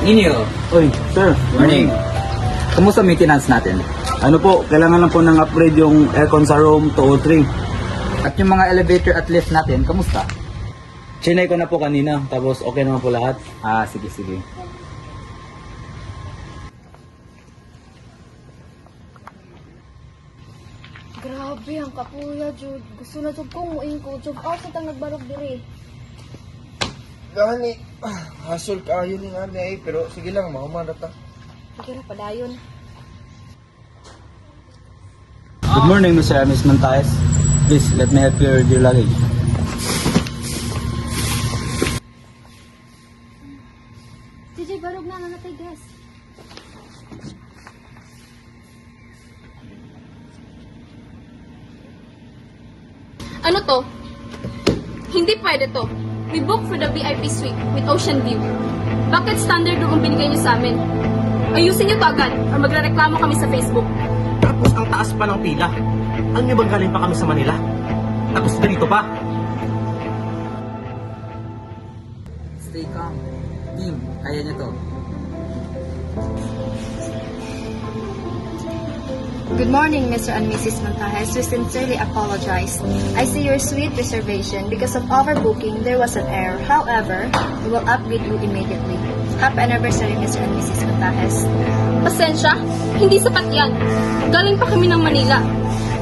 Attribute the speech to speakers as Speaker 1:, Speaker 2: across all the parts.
Speaker 1: Ninyo,
Speaker 2: Oy, sir.
Speaker 1: morning. Kumusta maintenance natin?
Speaker 2: Ano po, kailangan lang po ng upgrade yung aircon sa room 203.
Speaker 1: At yung mga elevator at lift natin, kamusta?
Speaker 2: Chinay ko na po kanina, tapos okay naman po lahat.
Speaker 1: Sige, sige.
Speaker 3: Grabe, ang kapuya, Jud. Gusto na Jud kong muing ko. Jud, sa tang nagbarog diri.
Speaker 4: Gani, hasol kayo ni nga ay, pero sige lang, mahuman ta.
Speaker 3: Sige na, padayon.
Speaker 2: Good morning, Mr. and Miss Montaes. Please, let me help your dear luggage.
Speaker 3: DJ, barog na namatay, guys.
Speaker 5: Ano to? Hindi pwede to. We booked for the VIP suite with ocean view. Bakit standard room ang binigay niyo sa amin? Ayusin niyo to agad or magrereklamo kami sa Facebook.
Speaker 6: Tapos ang taas pa ng pila. Alam niyo bang galing pa kami sa Manila? Tapos ganito pa.
Speaker 1: Stay calm. Team, kaya niyo to.
Speaker 3: Good morning, Mr. and Mrs. Montajes. We sincerely apologize. I see your suite reservation. Because of overbooking, there was an error. However, we will upgrade you immediately. Happy anniversary, Mr. and Mrs. Montajes.
Speaker 5: Pasensya, hindi sapat yan. Galing pa kami ng Manila.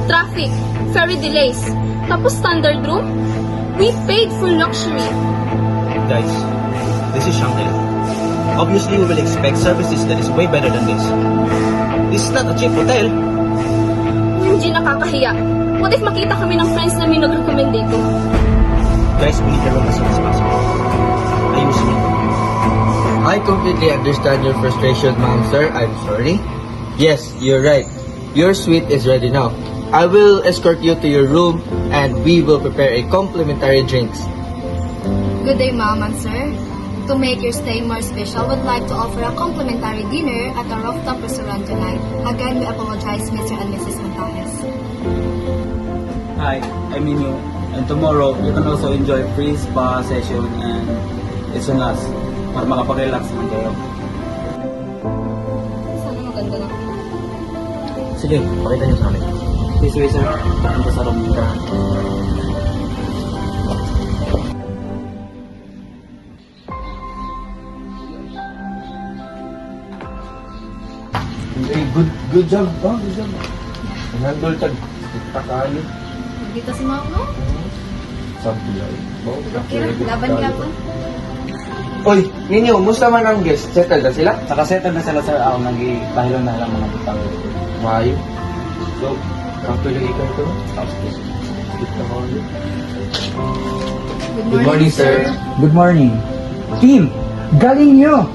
Speaker 5: Traffic, ferry delays, tapos standard room. We paid for luxury.
Speaker 6: Guys, this is Shanghai. Obviously, we will expect services that is way better than this. This is not a cheap hotel.
Speaker 5: Hindi nakakahiya. What if makita kami ng friends namin nag-recommend dito?
Speaker 6: Guys, we need the room as soon as possible. Ayusin niyo.
Speaker 4: I completely understand your frustration, ma'am, sir. I'm sorry. Yes, you're right. Your suite is ready now. I will escort you to your room and we will prepare a complimentary drinks.
Speaker 3: Good day, Ma'am and Sir. To make your stay more special, would like to offer a complimentary dinner at a rooftop restaurant tonight. Again, we apologize, Mr. and Mrs. Montajes.
Speaker 2: Hi, I mean you. And tomorrow, you can also enjoy free spa session and it's on us para makapag-relax naman kayo.
Speaker 5: Sana maganda na.
Speaker 6: Sige, pakita niyo sa amin.
Speaker 2: This way, sir. Punta sa room ka.
Speaker 4: Hey, good job. Oh, good job. Nandol tag. Takali.
Speaker 3: Dito si Ma'am, no?
Speaker 4: Sabi lang.
Speaker 3: Okay lang, laban niya po.
Speaker 4: Oy, ninyo, musta man ang guest? Settle na sila?
Speaker 2: Nakasettle na sila, sir. Ako nag-pahilong na lang mga butang.
Speaker 4: Mayo. So, kapag ikaw ito, tapos kita ko ulit.
Speaker 3: Good morning, sir.
Speaker 7: Good morning. Team, galing nyo!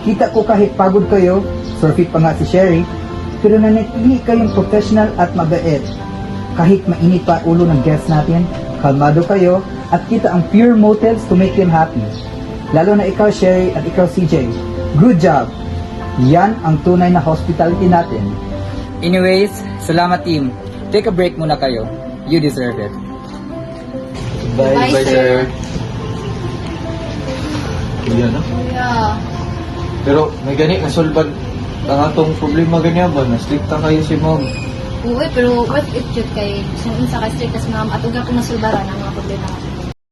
Speaker 7: Kita ko kahit pagod kayo, surfeit pa nga si Sherry, pero nanatili kayong professional at mabait. Kahit mainit pa ulo ng guests natin, kalmado kayo at kita ang pure motives to make them happy. Lalo na ikaw, Sherry, at ikaw, CJ. Good job! Yan ang tunay na hospitality natin.
Speaker 1: Anyways, salamat team. Take a break muna kayo. You deserve it.
Speaker 3: Bye, sir.
Speaker 4: Kuya na.
Speaker 3: Yeah.
Speaker 4: Pero may gani, nasulbad ang atong problema ganyan ba? Nastrikta kayo si ma'am.
Speaker 3: Uy, pero what if yun kay sa ka strict as ma'am at uga kung nasulbaran ang mga problema natin.